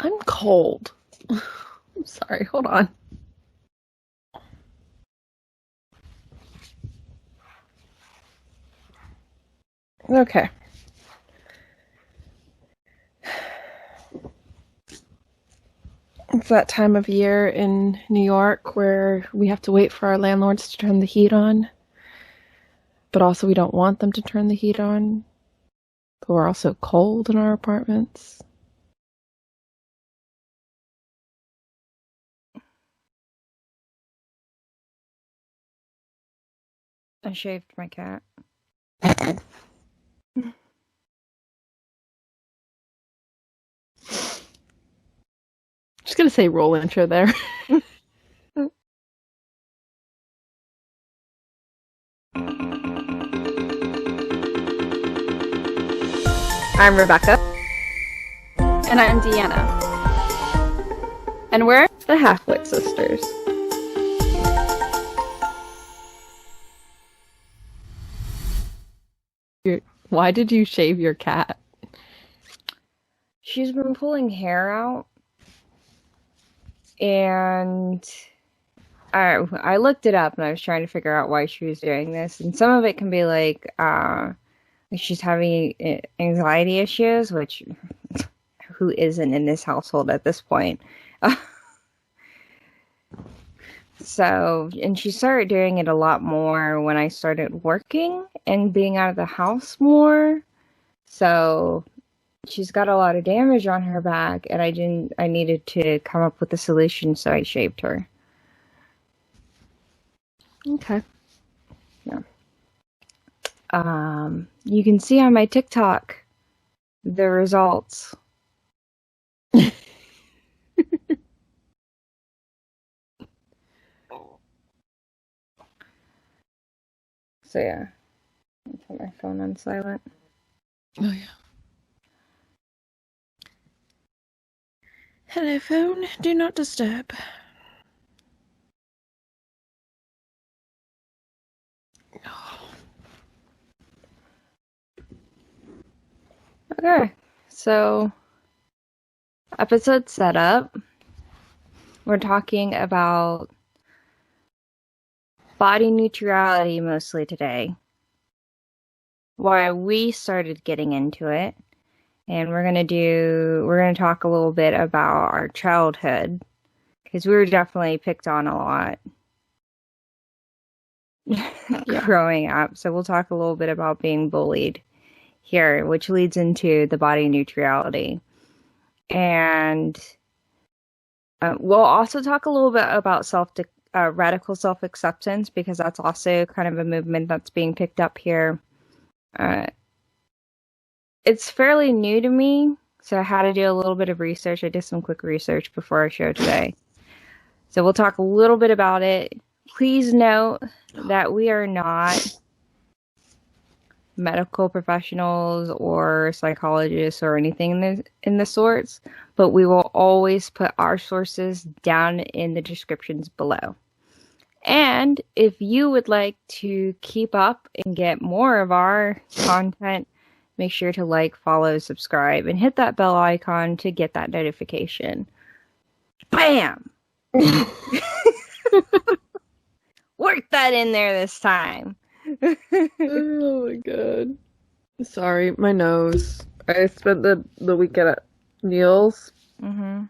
I'm cold. I'm sorry, hold on. Okay. It's that time of year in New York where we have to wait for our landlords to turn the heat on, but also we don't want them to turn the heat on, but we're also cold in our apartments. I shaved my cat. Just gonna say roll intro there. I'm Rebecca. And I'm Deanna. And we're the Halfwit Sisters. Why did you shave your cat? She's been pulling hair out, and I looked it up, and I was trying to figure out why she was doing this. And some of it can be like she's having anxiety issues, which who isn't in this household at this point? So, and she started doing it a lot more when I started working and being out of the house more. So she's got a lot of damage on her back, and I needed to come up with a solution, so I shaved her. Okay. Yeah. You can see on my TikTok the results. So yeah, I'll put my phone on silent. Oh yeah. Hello phone, do not disturb. Okay, so episode setup. We're talking about body neutrality mostly today. Why we started getting into it. And we're gonna talk a little bit about our childhood. Because we were definitely picked on a lot growing up. So we'll talk a little bit about being bullied here, which leads into the body neutrality. And we'll also talk a little bit about radical self-acceptance, because that's also kind of a movement that's being picked up here. It's fairly new to me, so I had to do a little bit of research. I did some quick research before our show today. So we'll talk a little bit about it. Please note that we are not medical professionals or psychologists or anything in the sorts, but we will always put our sources down in the descriptions below. And if you would like to keep up and get more of our content, make sure to like, follow, subscribe, and hit that bell icon to get that notification. Bam! Work that in there this time. Oh my god. Sorry, my nose. I spent the weekend at Neil's. Mm-hmm.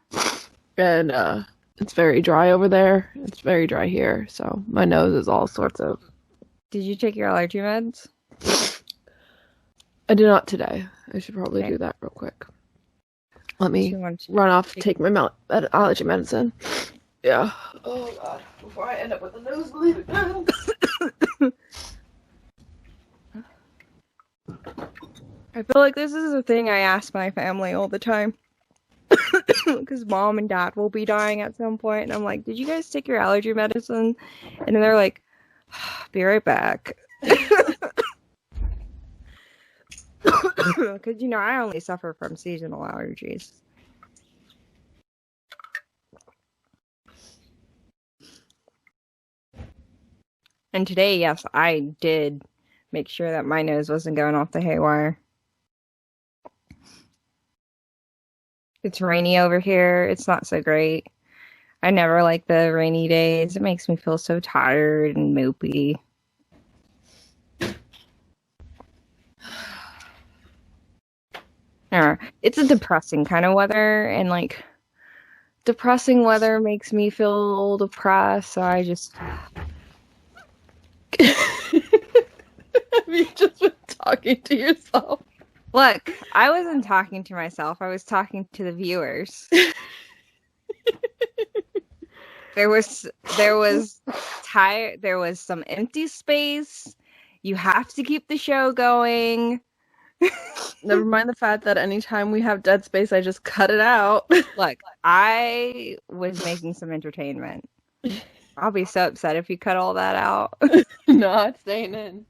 And it's very dry over there. It's very dry here, so my nose is all sorts of... Did you take your allergy meds? I did not today. I should probably do that real quick. Let me run off and take my allergy medicine. Yeah. Oh god. Before I end up with a nosebleed again. I feel like this is a thing I ask my family all the time. Because mom and dad will be dying at some point, and I'm like, did you guys take your allergy medicine? And then they're like, be right back. Because, I only suffer from seasonal allergies. And today, yes, I did make sure that my nose wasn't going off the haywire. It's rainy over here. It's not so great. I never like the rainy days. It makes me feel so tired and mopey. It's a depressing kind of weather, and like depressing weather makes me feel a little depressed, so I just You've just been talking to yourself. look, I wasn't talking to myself, I was talking to the viewers. There was some empty space. You have to keep the show going. Never mind the fact that anytime we have dead space, I just cut it out. Look, I was making some entertainment. I'll be so upset if you cut all that out. No, it's staying in.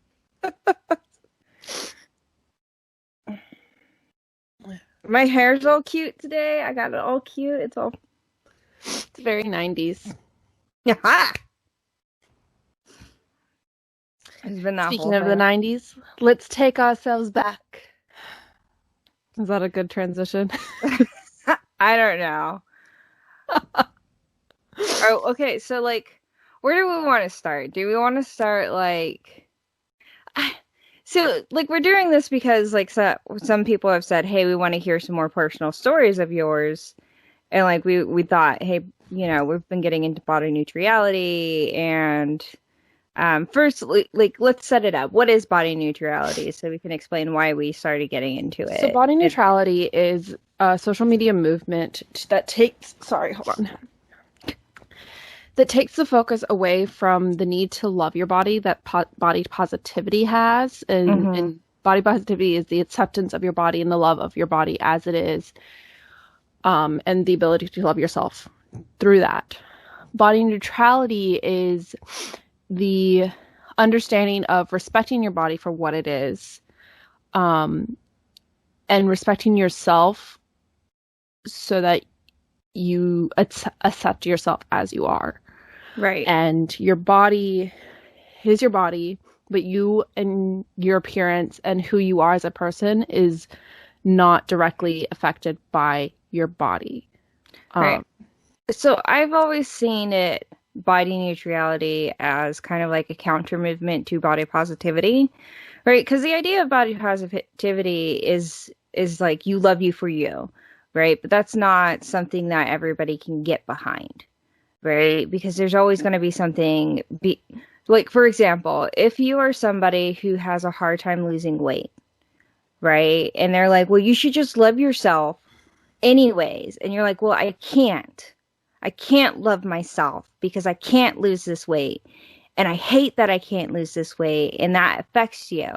My hair's all cute today. I got it all cute. It's very 90s. Yeah. It's been that Speaking of the 90s, let's take ourselves back. Is that a good transition? I don't know. Oh, okay. So, like, where do we want to start? Do we want to start, like... So, like, we're doing this because, like, some people have said, hey, we want to hear some more personal stories of yours. And, like, we thought, hey, you know, we've been getting into body neutrality. And first, like, let's set it up. What is body neutrality? So we can explain why we started getting into it. So body neutrality is a social media movement that takes... Sorry, hold on. That takes the focus away from the need to love your body that body positivity has. And body positivity is the acceptance of your body and the love of your body as it is. And the ability to love yourself through that. Body neutrality is the understanding of respecting your body for what it is. And respecting yourself so that you accept yourself as you are. Right. And your body is your body, but you and your appearance and who you are as a person is not directly affected by your body. Right. So I've always seen body neutrality as kind of like a counter movement to body positivity, right? Because the idea of body positivity is like you love you for you, right? But that's not something that everybody can get behind, right? Because there's always going to be something, like, for example, if you are somebody who has a hard time losing weight, right? And they're like, well, you should just love yourself anyways. And you're like, well, I can't love myself because I can't lose this weight. And I hate that I can't lose this weight. And that affects you,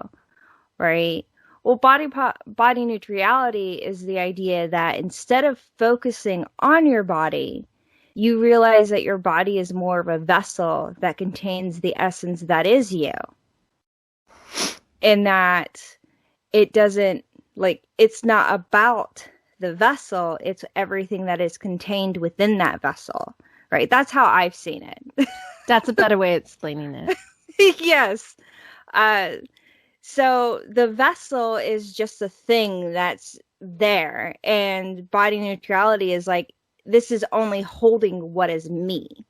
right? Well, body neutrality is the idea that instead of focusing on your body, you realize that your body is more of a vessel that contains the essence that is you. And that it doesn't, like, it's not about the vessel, it's everything that is contained within that vessel, right? That's how I've seen it. That's a better way of explaining it. Yes. So the vessel is just a thing that's there, and body neutrality is like, this is only holding what is me,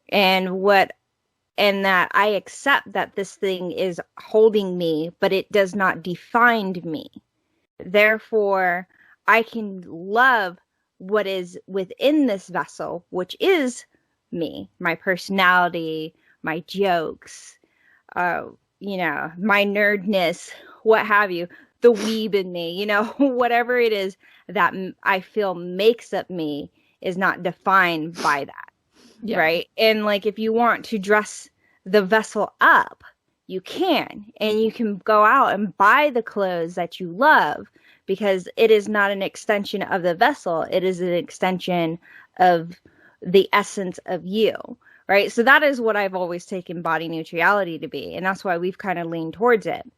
and that I accept that this thing is holding me, but it does not define me. Therefore, I can love what is within this vessel, which is me, my personality, my jokes, you know, my nerdness, what have you, the weeb in me, you know, whatever it is that I feel makes up me is not defined by that. Yeah. Right. And like, if you want to dress the vessel up, you can, and you can go out and buy the clothes that you love, because it is not an extension of the vessel. It is an extension of the essence of you. Right. So that is what I've always taken body neutrality to be. And that's why we've kind of leaned towards it.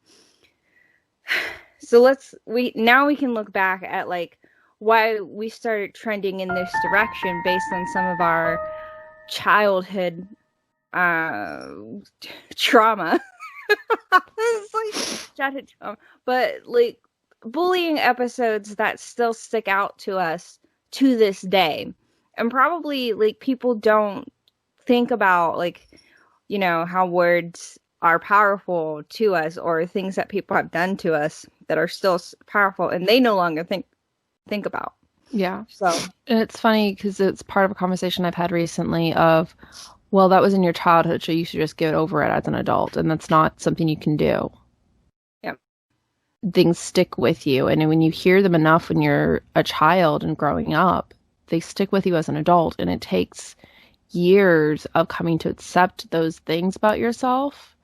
So we can look back at like why we started trending in this direction based on some of our childhood trauma. It's like childhood trauma. But like bullying episodes that still stick out to us to this day. And probably, like, people don't think about, like, you know, how words are powerful to us, or things that people have done to us that are still powerful, and they no longer think about. Yeah. So, And it's funny because it's part of a conversation I've had recently of, well, that was in your childhood, so you should just get over it as an adult, and that's not something you can do. Yep. Things stick with you, and when you hear them enough when you're a child and growing up, they stick with you as an adult, and it takes years of coming to accept those things about yourself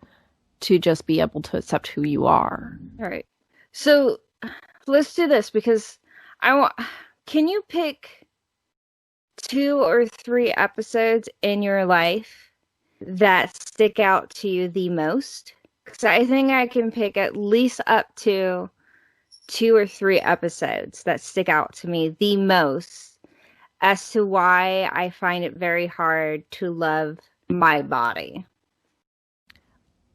to just be able to accept who you are. All right. So let's do this, because can you pick 2 or 3 episodes in your life that stick out to you the most? Because I think I can pick at least up to 2 or 3 episodes that stick out to me the most as to why I find it very hard to love my body.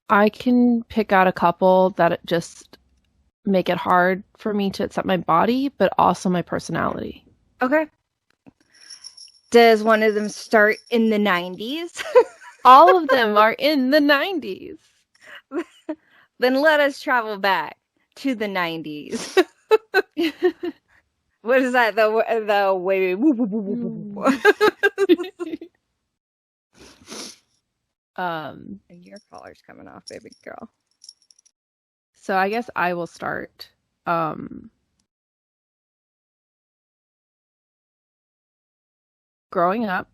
I can pick out a couple that just make it hard for me to accept my body, but also my personality. Okay. Does one of them start in the 90s? All of them are in the 90s. Then let us travel back to the 90s. What is that? The wait. Your collar's coming off, baby girl. So I guess I will start. Growing up,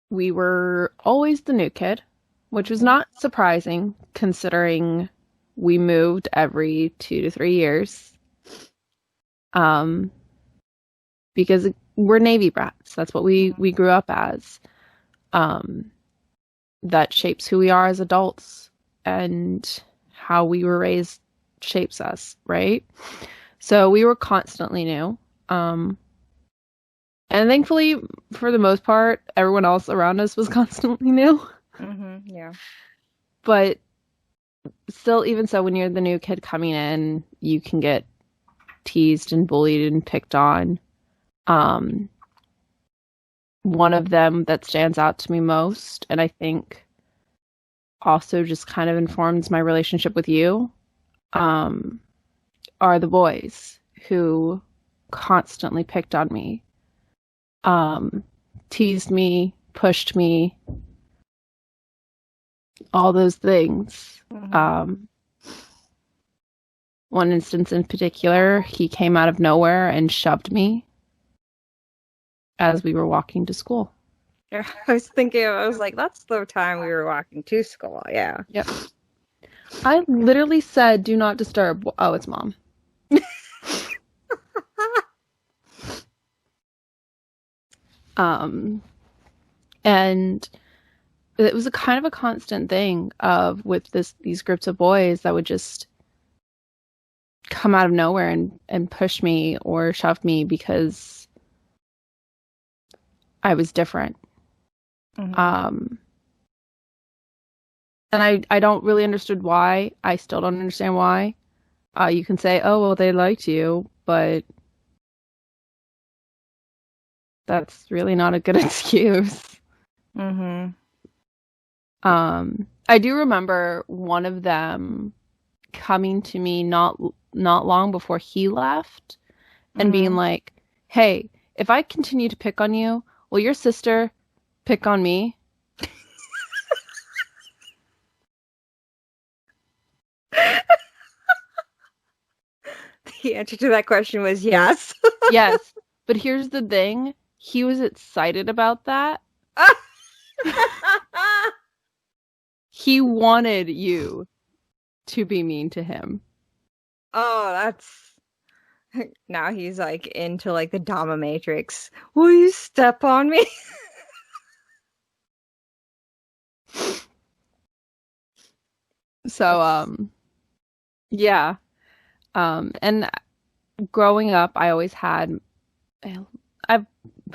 we were always the new kid, which was not surprising considering we moved every 2 to 3 years. Because we're Navy brats. That's what we grew up as. That shapes who we are as adults, and how we were raised shapes us, right? So we were constantly new. And thankfully, for the most part, everyone else around us was constantly new. Mm-hmm, yeah. But still, even so, when you're the new kid coming in, you can get teased and bullied and picked on. One of them that stands out to me most, and I think also just kind of informs my relationship with you, are the boys who constantly picked on me, teased me, pushed me, all those things. Mm-hmm. One instance in particular, he came out of nowhere and shoved me as we were walking to school. Yeah, I was like, that's the time we were walking to school. Yeah. Yep. I literally said, "Do not disturb." Oh, it's Mom. And it was a kind of a constant thing with these groups of boys that would just come out of nowhere and push me or shove me because I was different. Mm-hmm. And I don't really understood why. I still don't understand why. You can say, "Oh, well, they liked you," but that's really not a good excuse. Mm-hmm. I do remember one of them coming to me not long before he left and being like, "Hey, if I continue to pick on you, will your sister pick on me?" The answer to that question was yes. Yes, but here's the thing. He was excited about that. He wanted you to be mean to him. Oh, that's... Now he's like into like the dominatrix. Will you step on me? So, yeah. And growing up, I've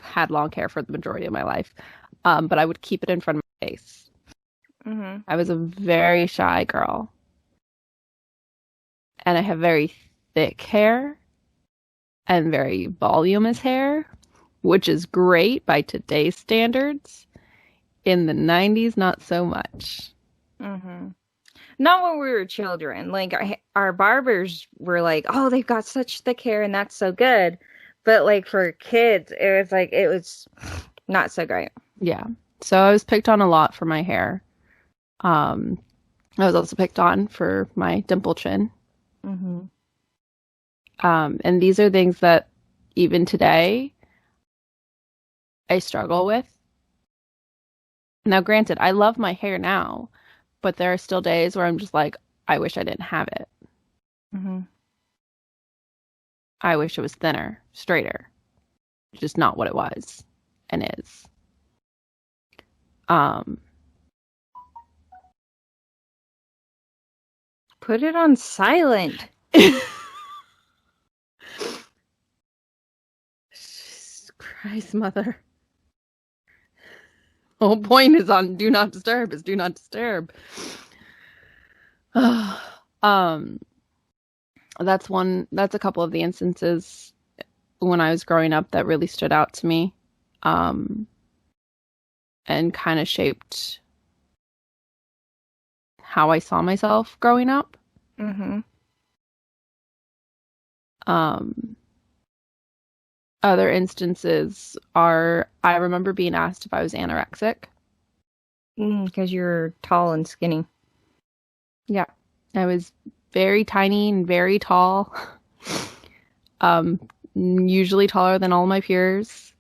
had long hair for the majority of my life, but I would keep it in front of my face. Mm-hmm. I was a very shy girl, and I have very thick hair and very voluminous hair. which is great by today's standards. In the 90s, not so much. Mm-hmm. Not when we were children. Like our barbers were like, "Oh, they've got such thick hair, and that's so good." But like for kids, it was not so great. Yeah. So I was picked on a lot for my hair. I was also picked on for my dimple chin. Mm-hmm. And these are things that even today I struggle with. Now, granted, I love my hair now, but there are still days where I'm just like, I wish I didn't have it. Mm-hmm. I wish it was thinner, straighter. Just not what it was and is. Put it on silent. Jesus Christ, mother. The whole point is on do not disturb is do not disturb. That's a couple of the instances when I was growing up that really stood out to me. And kind of shaped how I saw myself growing up. Mm-hmm. Other instances are I remember being asked if I was anorexic. Because you're tall and skinny. Yeah. I was very tiny and very tall. Usually taller than all my peers.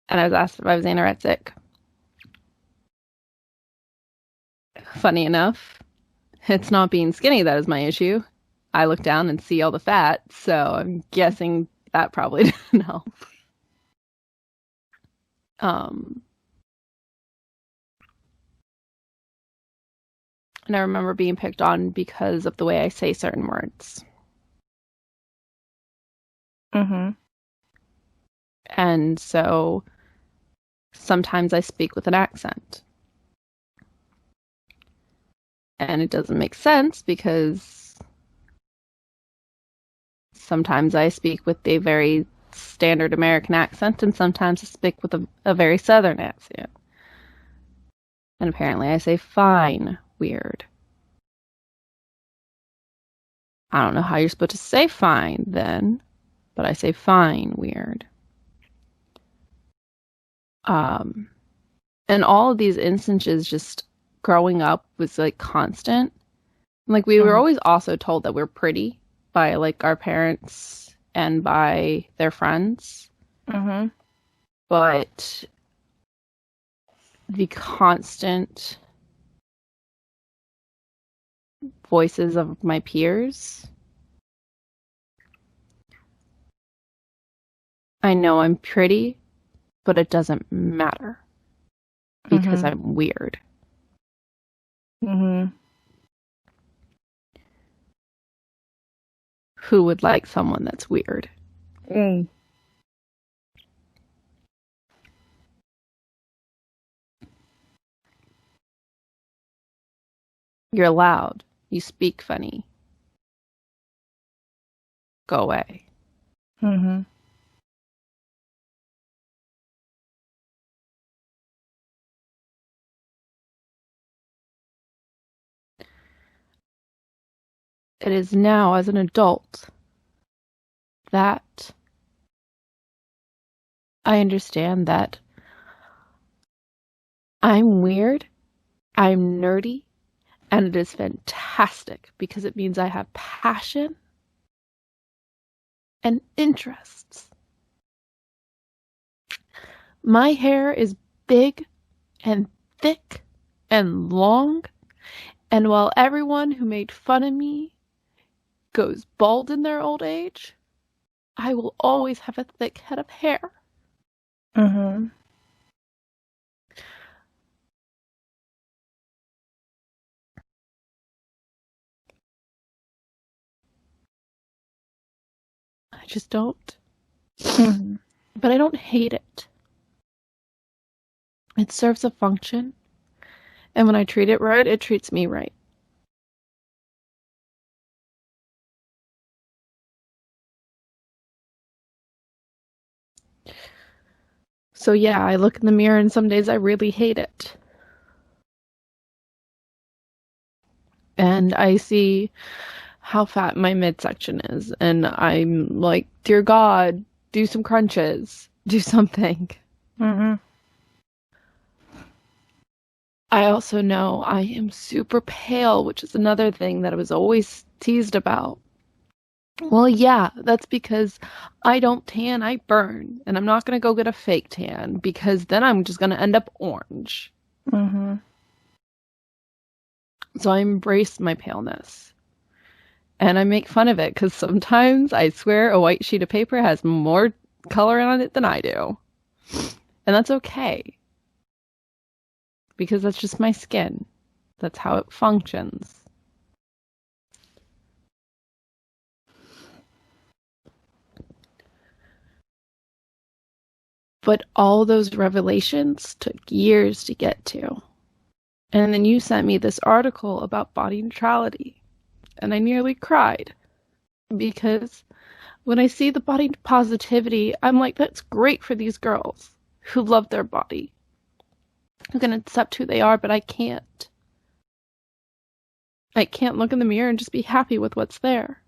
And I was asked if I was anorexic. Funny enough, it's not being skinny that is my issue. I look down and see all the fat, so I'm guessing that probably didn't help. And I remember being picked on because of the way I say certain words. Mm-hmm. And so sometimes I speak with an accent. And it doesn't make sense because sometimes I speak with a very standard American accent and sometimes I speak with a very Southern accent. And apparently I say fine weird. I don't know how you're supposed to say fine then, but I say fine weird. And all of these instances just growing up was like constant. Like we were always also told that we're pretty by like our parents and by their friends. Mm-hmm. But the constant voices of my peers, I know I'm pretty, but it doesn't matter because I'm weird. Mm-hmm. Who would like someone that's weird? Mm. You're loud. You speak funny. Go away. Mm-hmm. It is now, as an adult, that I understand that I'm weird, I'm nerdy, and it is fantastic because it means I have passion and interests. My hair is big and thick and long, and while everyone who made fun of me goes bald in their old age, I will always have a thick head of hair. Mm-hmm. I just don't. Mm-hmm. But I don't hate it. It serves a function, and when I treat it right, it treats me right. So yeah, I look in the mirror and some days I really hate it. And I see how fat my midsection is, and I'm like, dear God, do some crunches, do something. Mm-hmm. I also know I am super pale, which is another thing that I was always teased about. Well, yeah, that's because I don't tan, I burn, and I'm not gonna go get a fake tan because then I'm just gonna end up orange. Mm-hmm. So I embrace my paleness. And I make fun of it because sometimes I swear a white sheet of paper has more color on it than I do. And that's okay. Because that's just my skin. That's how it functions. But all those revelations took years to get to. And then you sent me this article about body neutrality. And I nearly cried. Because when I see the body positivity, I'm like, that's great for these girls who love their body, who can accept who they are, but I can't. I can't look in the mirror and just be happy with what's there.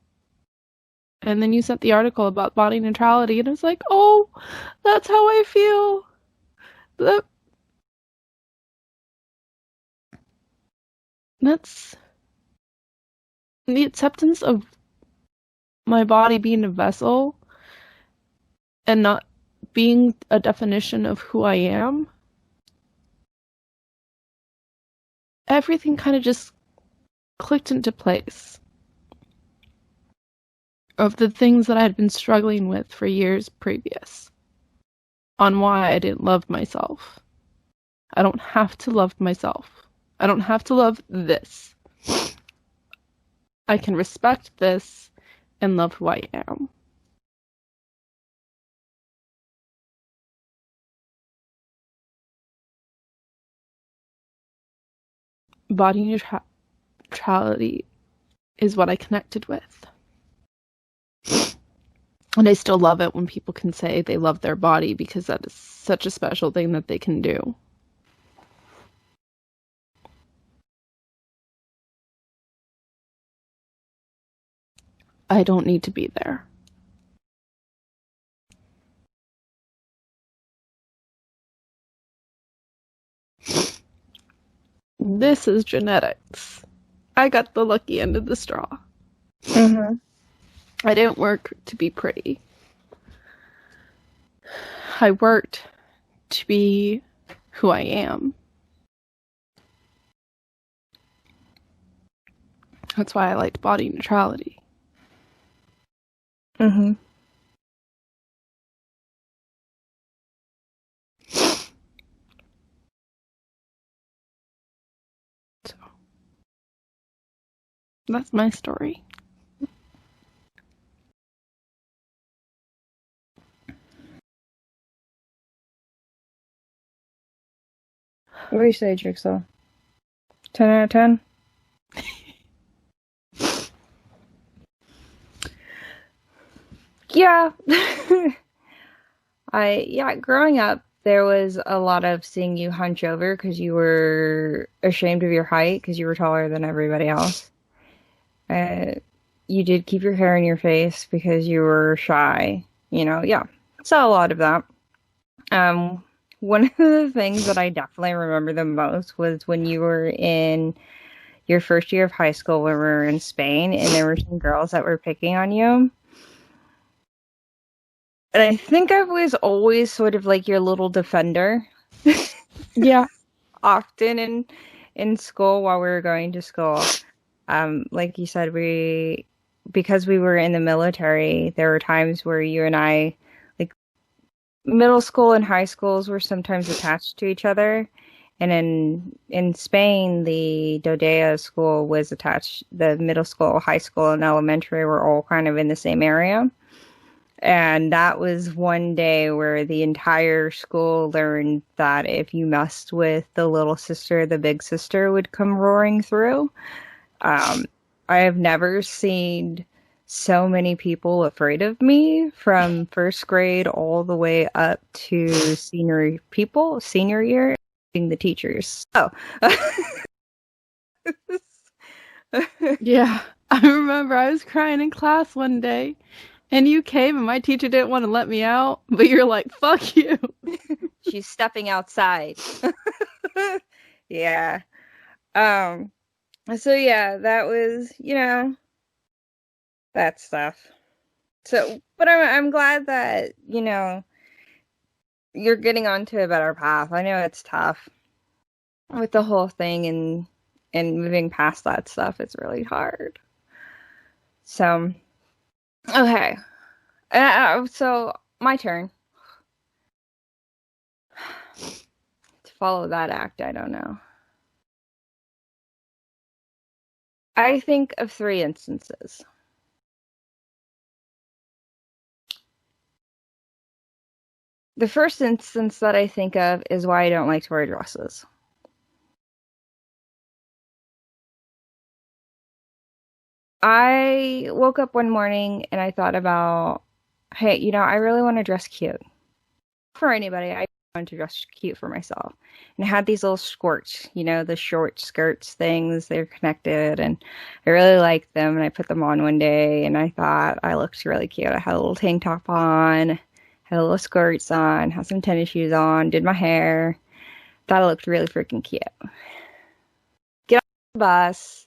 And then you sent the article about body neutrality, and I was like, oh, that's how I feel. That's the acceptance of my body being a vessel and not being a definition of who I am. Everything kind of just clicked into place of the things that I had been struggling with for years previous on why I didn't love myself. I don't have to love myself. I don't have to love this. I can respect this and love who I am. Body neutrality is what I connected with. And I still love it when people can say they love their body because that is such a special thing that they can do. I don't need to be there. This is genetics. I got the lucky end of the straw. Mm-hmm. I didn't work to be pretty. I worked to be who I am. That's why I liked body neutrality. Mm-hmm. So that's my story. What do you say, Jigsaw? 10 out of 10? Yeah. Growing up, there was a lot of seeing you hunch over because you were ashamed of your height because you were taller than everybody else. You did keep your hair in your face because you were shy. Saw a lot of that. One of the things that I definitely remember the most was when you were in your first year of high school when we were in Spain and there were some girls that were picking on you. And I think I was always sort of like your little defender. Yeah. Often in school while we were going to school. Like you said, because we were in the military, there were times where you and I, like, middle school and high schools were sometimes attached to each other. And in Spain, the Dodea school was attached. The middle school, high school, and elementary were all kind of in the same area. And that was one day where the entire school learned that if you messed with the little sister, the big sister would come roaring through. I have never seen so many people afraid of me from first grade all the way up to senior year, being the teachers. So, Yeah. I remember I was crying in class one day and you came and my teacher didn't want to let me out, but you're like, fuck you. she's stepping outside. Yeah. Um, so yeah, that was, that stuff. So, but I'm glad that, you're getting onto a better path. I know it's tough with the whole thing and moving past that stuff. It's really hard. So, okay. So my turn to follow that act. I don't know. I think of 3 instances. The first instance that I think of is why I don't like to wear dresses. I woke up one morning and I thought about, hey, I really want to dress cute. For anybody, I wanted to dress cute for myself. And I had these little skirts, the short skirts things, they're connected, and I really liked them, and I put them on one day, and I thought I looked really cute. I had a little tank top on, had little skirts on, had some tennis shoes on, did my hair. Thought I looked really freaking cute. Get on the bus,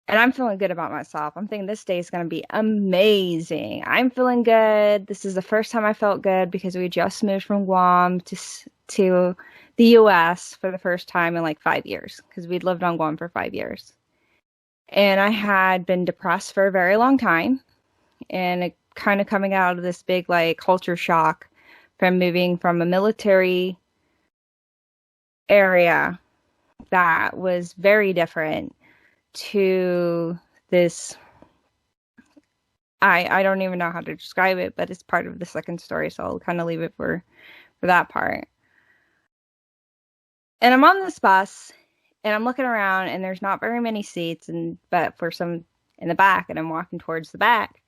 and I'm feeling good about myself. I'm thinking this day is going to be amazing. I'm feeling good. This is the first time I felt good because we just moved from Guam to the U.S. for the first time in like 5 years, because we'd lived on Guam for 5 years. And I had been depressed for a very long time, and it kind of coming out of this big like culture shock from moving from a military area that was very different to this. I don't even know how to describe it, but it's part of the second story, so I'll kind of leave it for that part. And I'm on this bus, and I'm looking around, and there's not very many seats, but for some in the back, and I'm walking towards the back,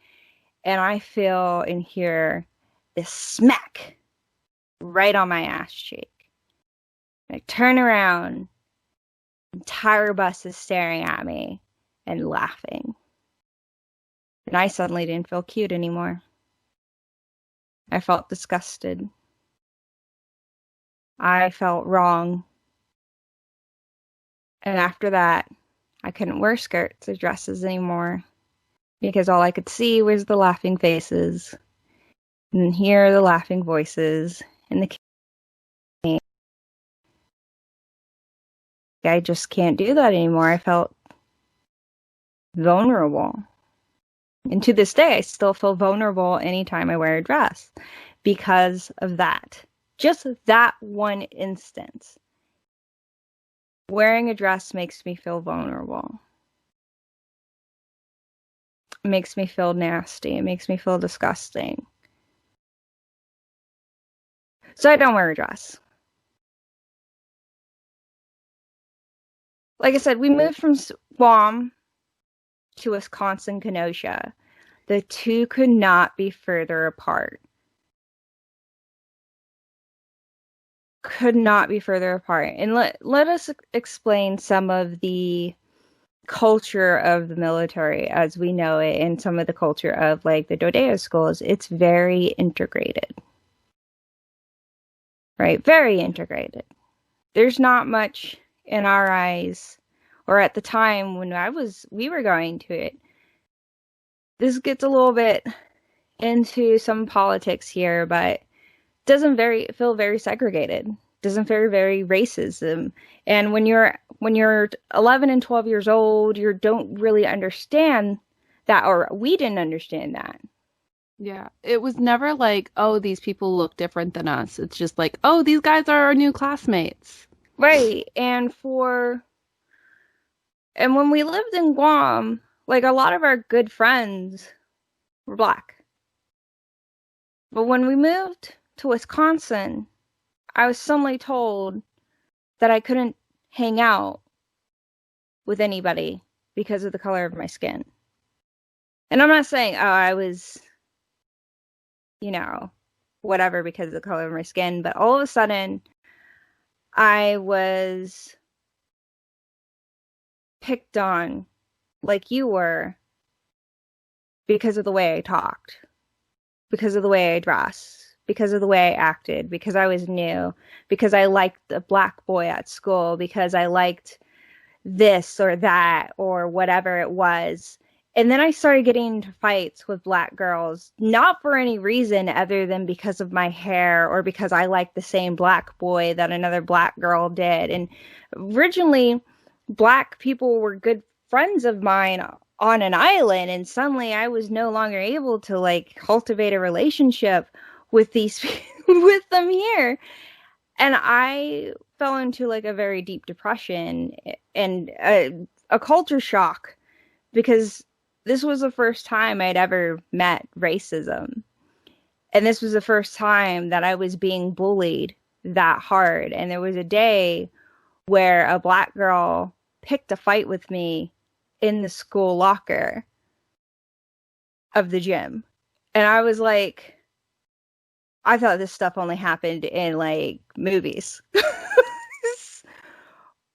and I feel and hear this smack right on my ass cheek. And I turn around, the entire bus is staring at me and laughing. And I suddenly didn't feel cute anymore. I felt disgusted. I felt wrong. And after that, I couldn't wear skirts or dresses anymore, because all I could see was the laughing faces and hear the laughing voices and the kids. I just can't do that anymore. I felt vulnerable. And to this day, I still feel vulnerable anytime I wear a dress because of that. Just that one instance. Wearing a dress makes me feel vulnerable. It makes me feel nasty. It makes me feel disgusting. So I don't wear a dress. Like I said, we moved from Guam to Wisconsin, Kenosha. The two could not be further apart. Could not be further apart. And let us explain some of the culture of the military as we know it, and some of the culture of like the Dodeo schools. It's very integrated. Right? Very integrated. There's not much in our eyes, or at the time when we were going to it. This gets a little bit into some politics here, but doesn't feel very segregated. Doesn't feel very racism. And when you're 11 and 12 years old, you don't really understand that, or we didn't understand that. Yeah, it was never like, oh, these people look different than us. It's just like, oh, these guys are our new classmates. Right. And when we lived in Guam, like a lot of our good friends were black. But when we moved to Wisconsin, I was suddenly told that I couldn't hang out with anybody because of the color of my skin. And I'm not saying, oh, I was, whatever because of the color of my skin, but all of a sudden I was picked on like you were because of the way I talked, because of the way I dressed, because of the way I acted, because I was new, because I liked the black boy at school, because I liked this or that or whatever it was. And then I started getting into fights with black girls, not for any reason other than because of my hair or because I liked the same black boy that another black girl did. And originally, black people were good friends of mine on an island, and suddenly I was no longer able to like cultivate a relationship with these with them here. And I fell into like a very deep depression and a culture shock because this was the first time I'd ever met racism. And this was the first time that I was being bullied that hard. And there was a day where a black girl picked a fight with me in the school locker of the gym. And I was like, I thought this stuff only happened in like movies.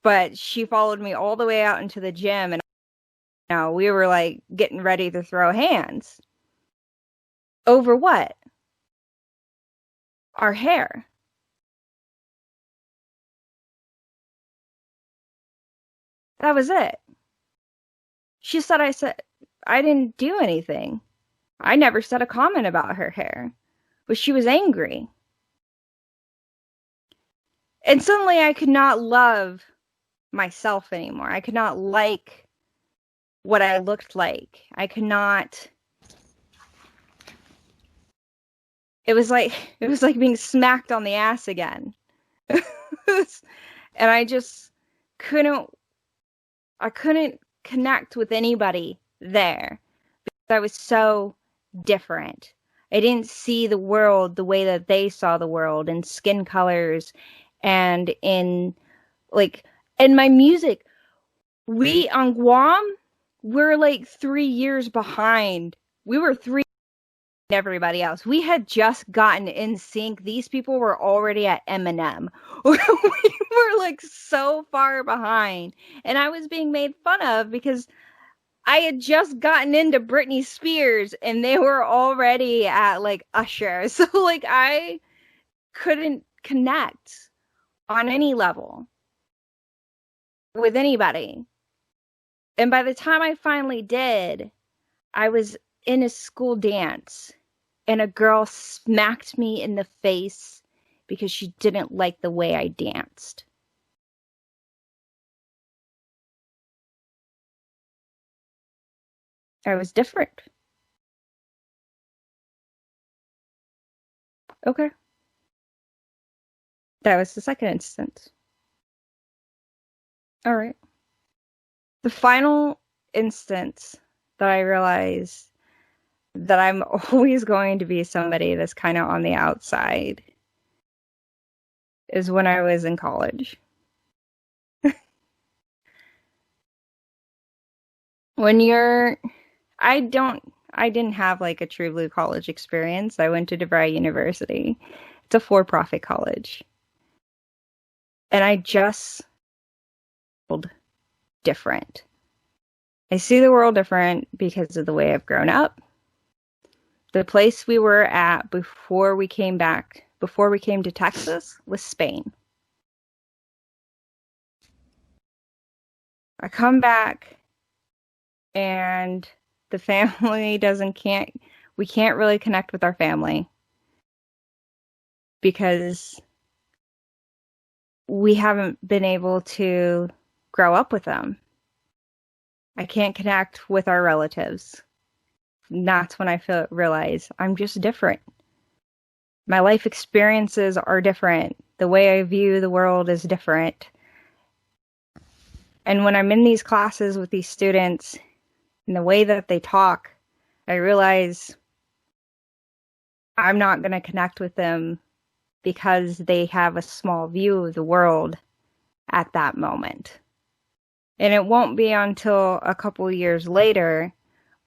But she followed me all the way out into the gym, and we were like getting ready to throw hands. Over what? Our hair. That was it. She said I didn't do anything. I never said a comment about her hair. But she was angry. And suddenly I could not love myself anymore. I could not like what I looked like. I could not. It was like being smacked on the ass again. And I just couldn't connect with anybody there because I was so different. I didn't see the world the way that they saw the world in skin colors and in my music. We on Guam, we're like 3 years behind. We were 3 everybody else. We had just gotten in sync. These people were already at Eminem. We were like so far behind. And I was being made fun of because I had just gotten into Britney Spears and they were already at like Usher. So like I couldn't connect on any level with anybody. And by the time I finally did, I was in a school dance and a girl smacked me in the face because she didn't like the way I danced. I was different. Okay. That was the second instance. All right. The final instance that I realized that I'm always going to be somebody that's kind of on the outside is when I was in college. I didn't have like a true blue college experience. I went to DeVry University. It's a for-profit college. And I just different. I see the world different because of the way I've grown up. The place we were at before we came to Texas was Spain. I come back and the family we can't really connect with our family because we haven't been able to grow up with them. I can't connect with our relatives. And that's when I realize I'm just different. My life experiences are different. The way I view the world is different. And when I'm in these classes with these students, and the way that they talk, I realize I'm not going to connect with them because they have a small view of the world at that moment. And it won't be until a couple years later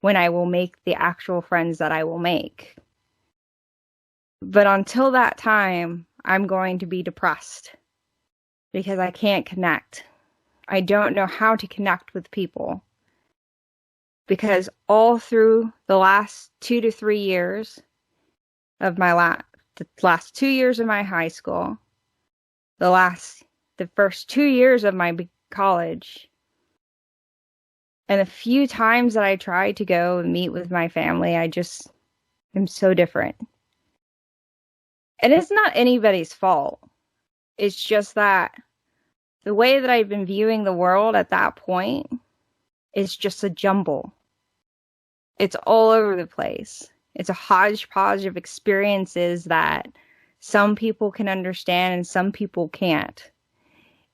when I will make the actual friends that I will make. But until that time, I'm going to be depressed because I can't connect. I don't know how to connect with people. Because all through the last 2 to 3 years of the last 2 years of my high school, the first 2 years of my college, and a few times that I tried to go and meet with my family, I just am so different. And it's not anybody's fault. It's just that the way that I've been viewing the world at that point is just a jumble. It's all over the place. It's a hodgepodge of experiences that some people can understand and some people can't.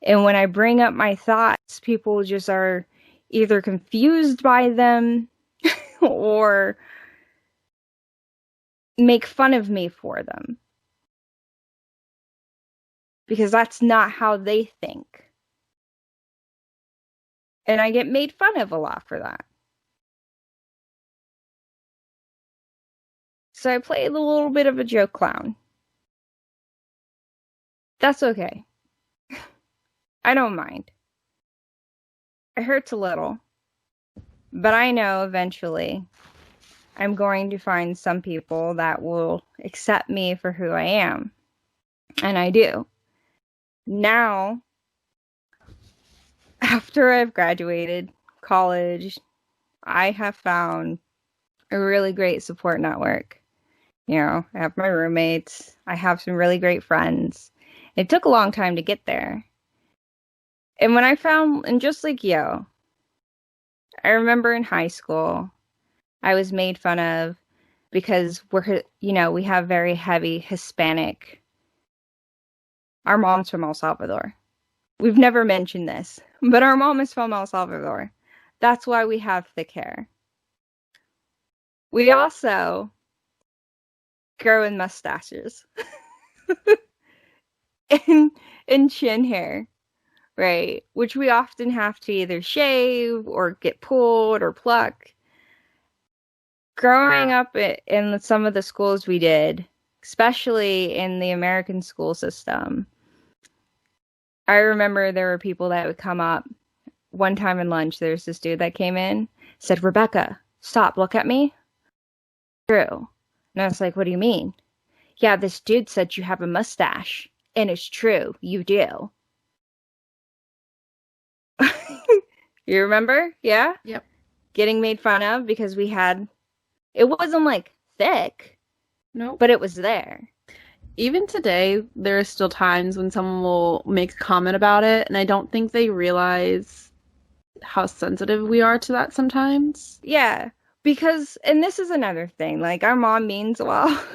And when I bring up my thoughts, people just are either confused by them or make fun of me for them. Because that's not how they think. And I get made fun of a lot for that. So I played a little bit of a joke clown. That's okay. I don't mind. It hurts a little. But I know eventually I'm going to find some people that will accept me for who I am. And I do. Now, after I've graduated college, I have found a really great support network. You know, I have my roommates. I have some really great friends. It took a long time to get there. And when I found, and just like you, I remember in high school, I was made fun of because we have very heavy Hispanic. Our mom's from El Salvador. We've never mentioned this, but our mom is from El Salvador. That's why we have thick hair. We also grow in mustaches and chin hair, right? Which we often have to either shave or get pulled or pluck. Growing up in some of the schools we did, especially in the American school system, I remember there were people that would come up. One time in lunch, there's this dude that came in, said, "Rebecca, stop, look at me." True. And I was like, "What do you mean?" "Yeah, this dude said you have a mustache. And it's true, you do." You remember? Yeah? Yep. Getting made fun of because it wasn't like thick. No. But it was there. Even today, there are still times when someone will make a comment about it, and I don't think they realize how sensitive we are to that sometimes. Yeah, because, and this is another thing, like, our mom means well.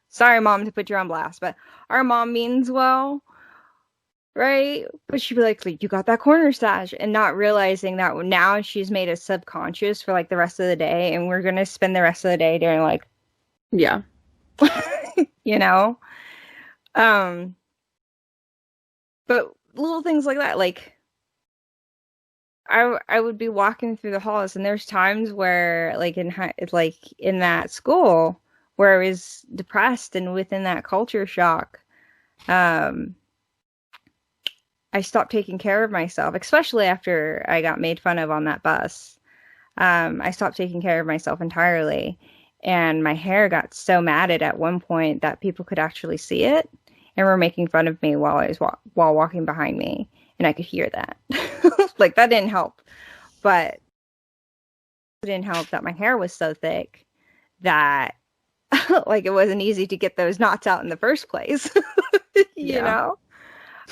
Sorry, Mom, to put you on blast, but our mom means well, right? But she'd be like, "You got that corner stash," and not realizing that now she's made us subconscious for, like, the rest of the day, and we're going to spend the rest of the day doing, like, Yeah. you know? But little things like that, like, I would be walking through the halls, and there's times where, like, in that school, where I was depressed and within that culture shock, I stopped taking care of myself, especially after I got made fun of on that bus. I stopped taking care of myself entirely, and my hair got so matted at one point that people could actually see it, and were making fun of me while walking behind me, and I could hear that. Like, that didn't help, but it didn't help that my hair was so thick that like, it wasn't easy to get those knots out in the first place. you know?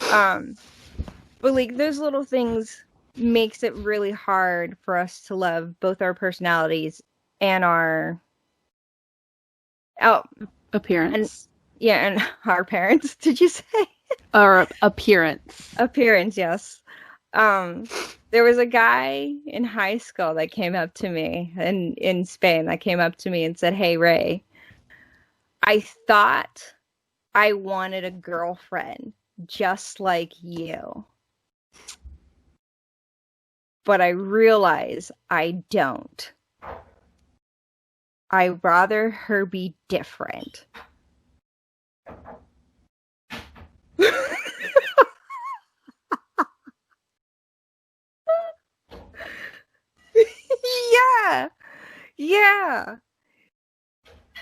But, like, those little things makes it really hard for us to love both our personalities and our appearance. And our parents. Did you say? Or appearance. Appearance, yes. There was a guy in high school that came up to me in Spain that came up to me and said, "Hey, Ray, I thought I wanted a girlfriend just like you. But I realize I don't." I'd rather her be different. Yeah. Yeah.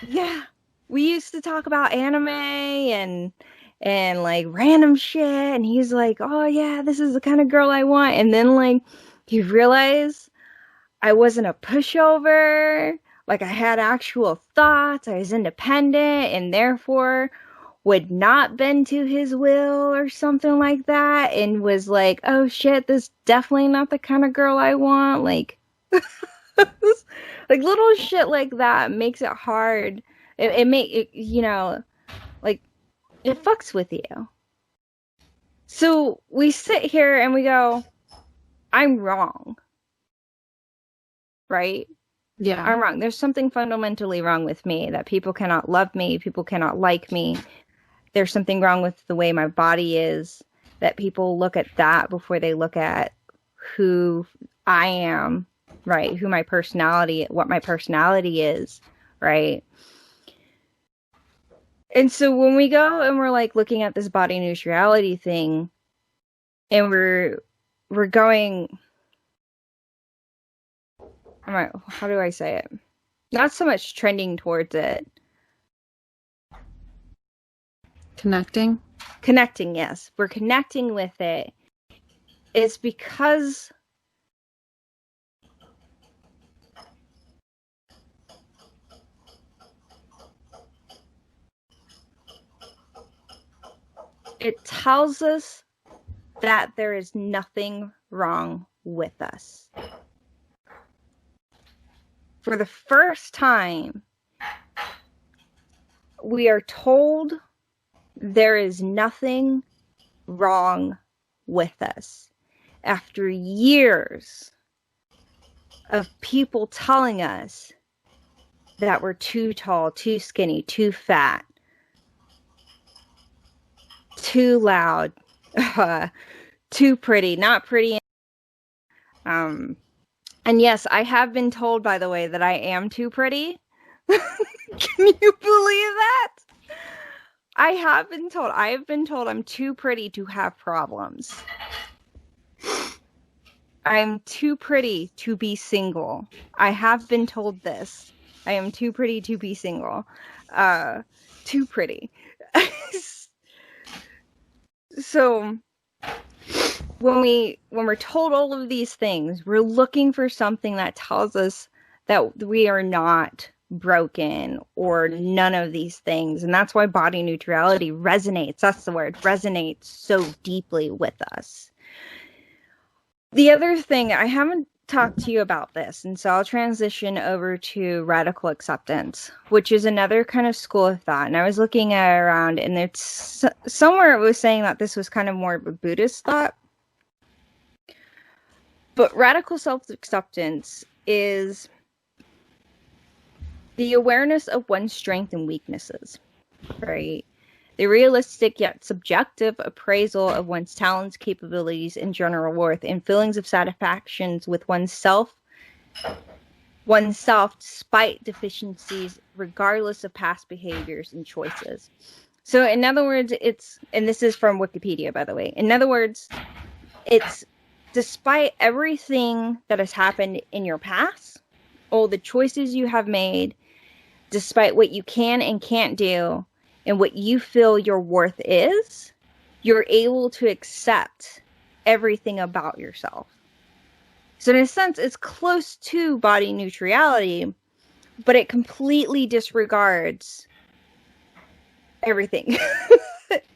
Yeah. We used to talk about anime and like random shit, and he's like, "Oh yeah, this is the kind of girl I want." And then like you realize I wasn't a pushover, like I had actual thoughts, I was independent and therefore would not bend to his will or something like that, and was like, "Oh shit, this is definitely not the kind of girl I want." Like like little shit like that makes it hard. It make it, you know, like it fucks with you. So we sit here and we go, I'm wrong. Right? Yeah. I'm wrong. There's something fundamentally wrong with me, that people cannot love me, people cannot like me. There's something wrong with the way my body is, that people look at that before they look at who I am, right? Who my personality, what my personality is, right? And so when we go and we're like looking at this body neutrality thing, and we're going, how do I say it? Not so much trending towards it. Connecting, Yes. We're connecting with it. It's because it tells us that there is nothing wrong with us. For the first time, we are told there is nothing wrong with us. After years of people telling us that we're too tall, too skinny, too fat, too loud, too pretty, not pretty. And yes, I have been told, by the way, that I am too pretty. Can you believe that? I have been told I'm too pretty to have problems. I'm too pretty to be single. I have been told this. I am too pretty to be single. Too pretty. So when we're told all of these things, we're looking for something that tells us that we are not broken or none of these things. And that's why body neutrality resonates. That's the word. Resonates so deeply with us. The other thing, I haven't talked to you about this, and so I'll transition over to radical acceptance, which is another kind of school of thought. And I was looking around, and it's somewhere it was saying that this was kind of more of a Buddhist thought. But radical self-acceptance is the awareness of one's strengths and weaknesses, right? The realistic yet subjective appraisal of one's talents, capabilities, and general worth, and feelings of satisfaction with oneself despite deficiencies, regardless of past behaviors and choices. So in other words, and this is from Wikipedia, by the way. In other words, it's despite everything that has happened in your past, all the choices you have made, despite what you can and can't do, and what you feel your worth is, you're able to accept everything about yourself. So in a sense, it's close to body neutrality, but it completely disregards everything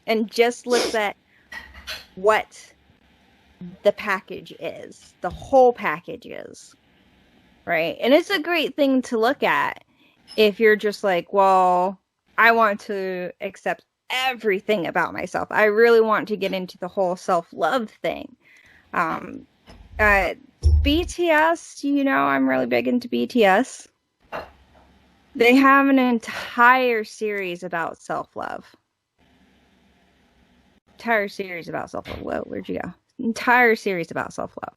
and just looks at what the package is, the whole package is, right? And it's a great thing to look at if you're just like, well, I want to accept everything about myself. I really want to get into the whole self-love thing. BTS, you know, I'm really big into BTS. They have an entire series about self-love. Entire series about self-love. Whoa, where'd you go? Entire series about self-love.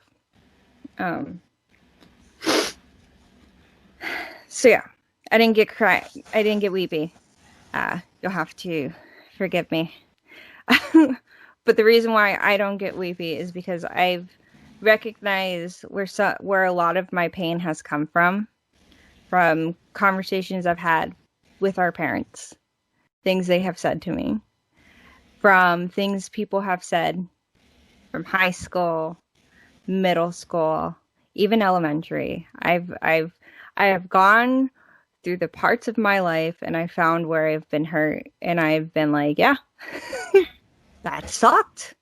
So yeah, I didn't get cry. I didn't get weepy. You'll have to forgive me. But the reason why I don't get weepy is because I've recognized where a lot of my pain has come from conversations I've had with our parents, things they have said to me, from things people have said from high school, middle school, even elementary. I have gone through the parts of my life and I found where I've been hurt and I've been like, yeah, that sucked.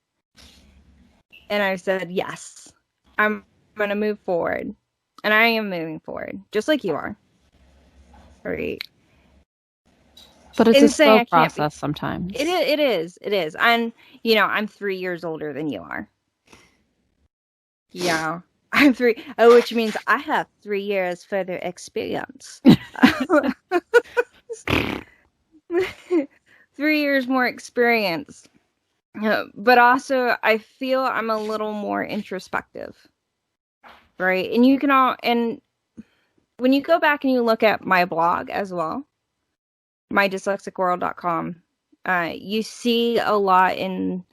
And I said, yes, I'm going to move forward. And I am moving forward, just like you are. Right. But it's a slow process sometimes. It is. And, I'm 3 years older than you are. Yeah. I'm 3, which means I have 3 years further experience. 3 years more experience. But also, I feel I'm a little more introspective. Right? And and when you go back and you look at my blog as well, mydyslexicworld.com, you see a lot you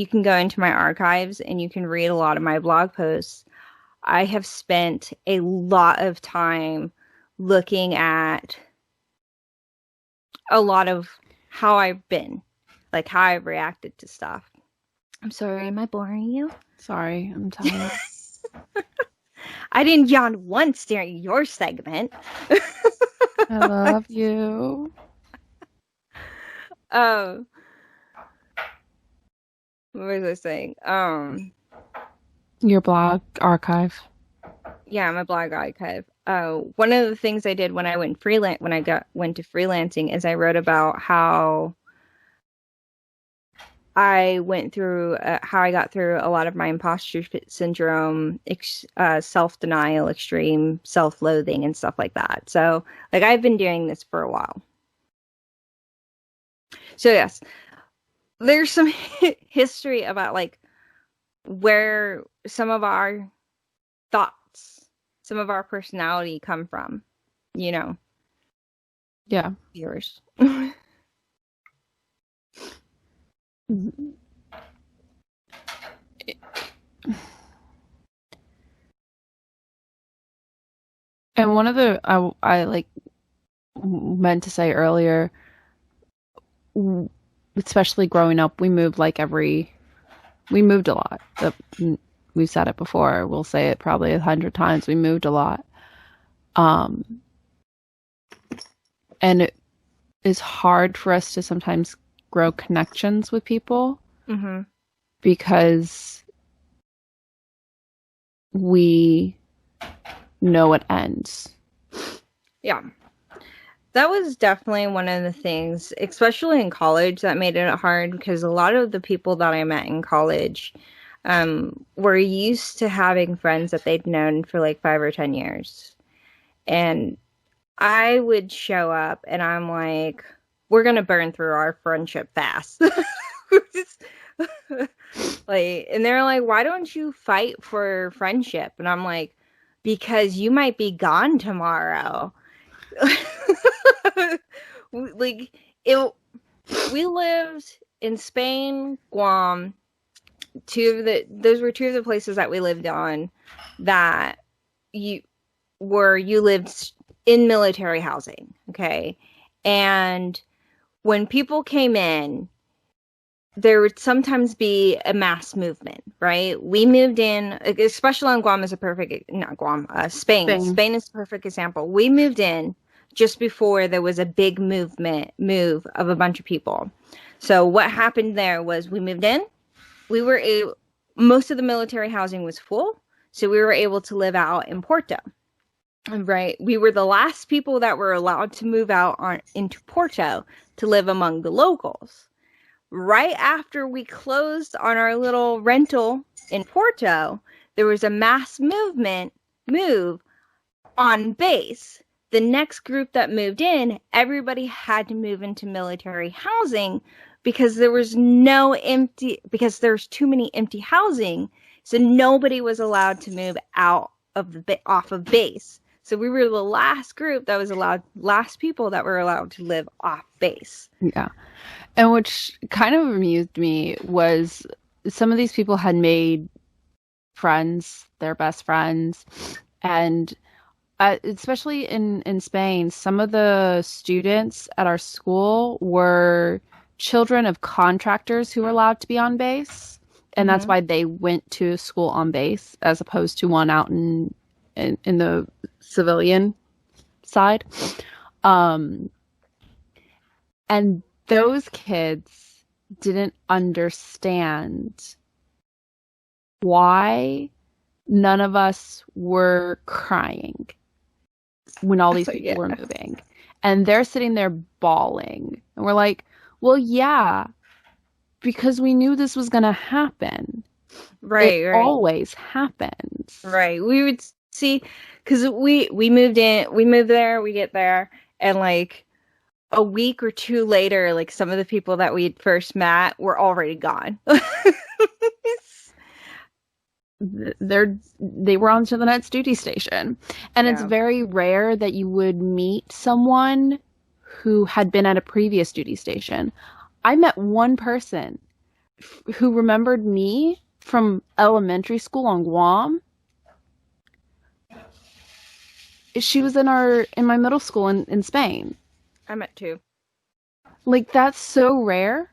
can go into my archives and you can read a lot of my blog posts. I have spent a lot of time looking at a lot of how I've been, like how I've reacted to stuff. I'm sorry, am I boring you? Sorry, I'm tired. I didn't yawn once during your segment. I love you. What was I saying? Your blog archive. Yeah, my blog archive. One of the things I did when I went to freelancing is I wrote about how I went through how I got through a lot of my imposter syndrome, self-denial, extreme self-loathing, and stuff like that. So, like, I've been doing this for a while. So, yes, there's some history about, like, where some of our thoughts, some of our personality come from, Yeah. Viewers. And one of the I like meant to say earlier, especially growing up, we moved a lot. We've said it before. We'll say it probably 100 times. We moved a lot. And it is hard for us to sometimes grow connections with people because we know it ends. Yeah. That was definitely one of the things, especially in college, that made it hard because a lot of the people that I met in college were used to having friends that they'd known for like 5 or 10 years. And I would show up and I'm like, we're going to burn through our friendship fast. And they're like, why don't you fight for friendship? And I'm like, because you might be gone tomorrow. We lived in Spain, Guam. Those were two of the places that we lived on that you lived in military housing. Okay. And when people came in, there would sometimes be a mass movement, right? We moved in, especially on Guam is Spain. Spain is a perfect example. We moved in just before there was a big move of a bunch of people. So what happened there was we moved in, most of the military housing was full, so we were able to live out in Porto, right? We were the last people that were allowed to move out into Porto to live among the locals. Right after we closed on our little rental in Porto, there was a mass move on base. The next group that moved in, everybody had to move into military housing because there's too many empty housing. So nobody was allowed to move off of base. So we were the last group that was last people that were allowed to live off base. Yeah. And which kind of amused me was some of these people had made friends, their best friends, and especially in Spain, some of the students at our school were children of contractors who were allowed to be on base, and that's why they went to school on base as opposed to one out in the civilian side. And those kids didn't understand why none of us were crying when all these people were moving. And they're sitting there bawling. And we're like, well, yeah, because we knew this was going to happen. Right, it always happens. Right. We would see, because we moved there, we get there, and like a week or two later, like some of the people that we first met were already gone. They were on to the next duty station, and it's very rare that you would meet someone who had been at a previous duty station. I met one person who remembered me from elementary school on Guam. She was in my middle school in Spain. I met two. Like, that's so rare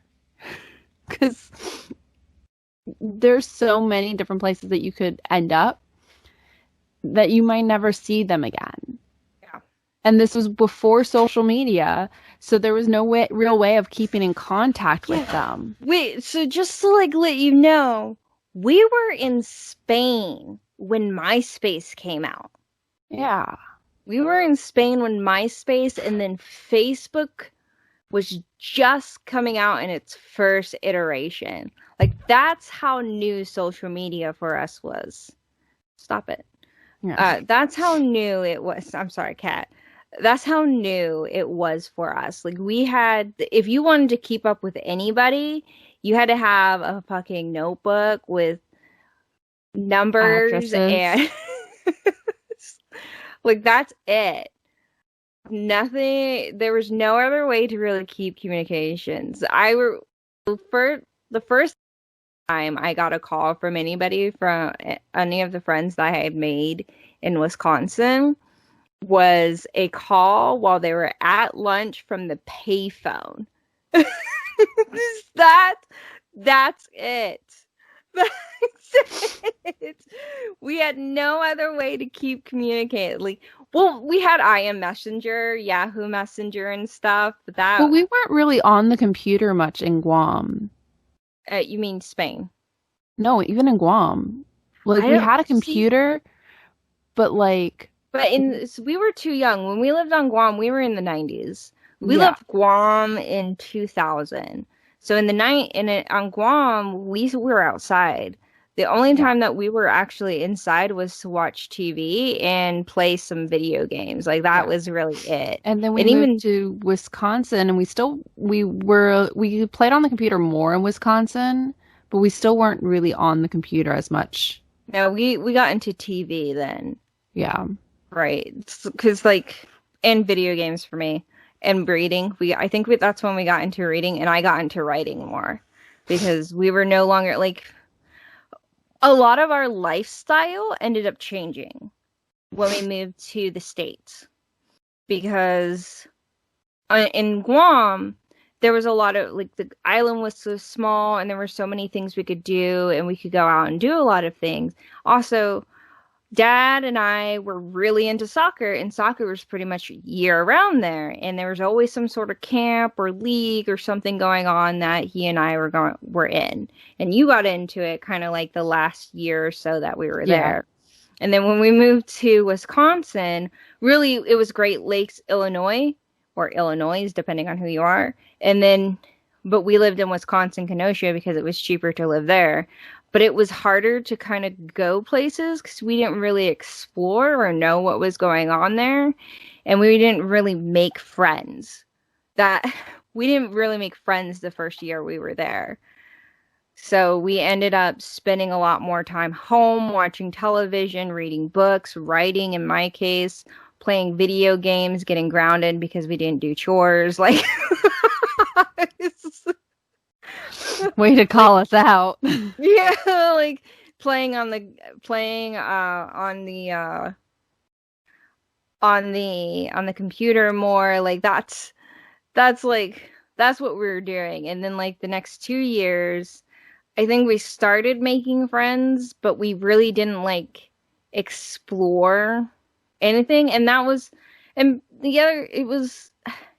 because there's so many different places that you could end up that you might never see them again. Yeah. And this was before social media, so there was no real way of keeping in contact with them. Wait, so just to like let you know, we were in Spain when MySpace came out. Yeah. We were in Spain when MySpace and then Facebook was just coming out in its first iteration. Like, that's how new social media for us was. Stop it. Yeah. That's how new it was. I'm sorry, Kat. That's how new it was for us. Like, we had, if you wanted to keep up with anybody, you had to have a fucking notebook with numbers addresses. and like, that's it. Nothing, there was no other way to really keep communications. The first time I got a call from anybody from any of the friends that I had made in Wisconsin was a call while they were at lunch from the payphone. That's it. That's it. We had no other way to keep communicating. Like, well, we had IM Messenger, Yahoo Messenger, and stuff. But we weren't really on the computer much in Guam. You mean Spain? No, even in Guam. Like, we had a computer, but like... But we were too young. When we lived on Guam, we were in the 90s. We left Guam in 2000. So on Guam, we were outside. The only time that we were actually inside was to watch TV and play some video games. Like, that was really it. And then we moved to Wisconsin, and we played on the computer more in Wisconsin, but we still weren't really on the computer as much. No, we got into TV then. Yeah. Right. Because, like, and video games for me. And reading. I think that's when we got into reading, and I got into writing more. Because we were no longer, like... A lot of our lifestyle ended up changing when we moved to the States. Because in Guam, there was a lot of, like, the island was so small, and there were so many things we could do, and we could go out and do a lot of things. Also, Dad and I were really into soccer, and soccer was pretty much year-round there. And there was always some sort of camp or league or something going on that he and I were in. And you got into it kind of like the last year or so that we were there. And then when we moved to Wisconsin, really it was Great Lakes, Illinois, or Illinois, depending on who you are. But we lived in Wisconsin, Kenosha, because it was cheaper to live there. But it was harder to kind of go places because we didn't really explore or know what was going on there. And we didn't really make friends. We didn't really make friends the first year we were there. So we ended up spending a lot more time home, watching television, reading books, writing in my case, playing video games, getting grounded because we didn't do chores. Like, Way to call us out. yeah, like playing on the computer more. Like that's what we were doing. And then like the next 2 years, I think we started making friends, but we really didn't like explore anything. And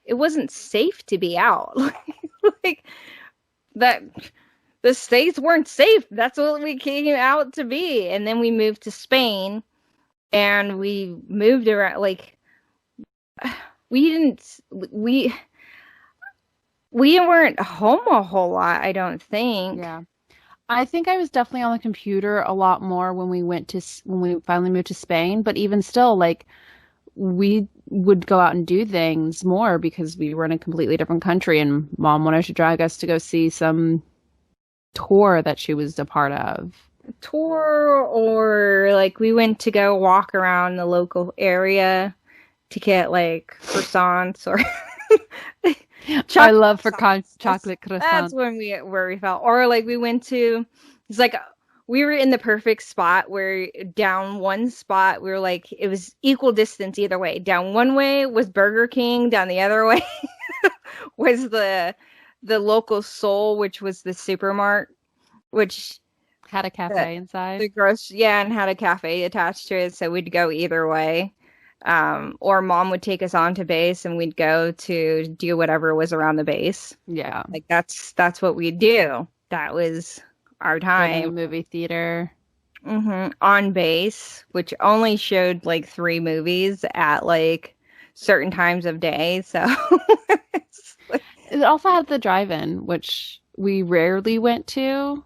it wasn't safe to be out. Like that, the States weren't safe. That's what we came out to be. And then we moved to Spain, and we moved around. Like we weren't home a whole lot, I don't think. Yeah. I think I was definitely on the computer a lot more when we finally moved to Spain, but even still, like, we would go out and do things more because we were in a completely different country, and Mom wanted to drag us to go see some tour that she was a part of. Tour, or like we went to go walk around the local area to get like croissants or I love for chocolate croissants. That's where we felt. Or like we went to, it's like we were in the perfect spot where down one spot we were like, it was equal distance either way. Down one way was Burger King, down the other way was the local Soul, which was the supermarket, which had a cafe inside. And had a cafe attached to it, so we'd go either way. Or Mom would take us onto base and we'd go to do whatever was around the base. Yeah. Like that's what we'd do. That was our time. Movie theater. On base, which only showed like 3 movies at like certain times of day. So it also had the drive-in, which we rarely went to,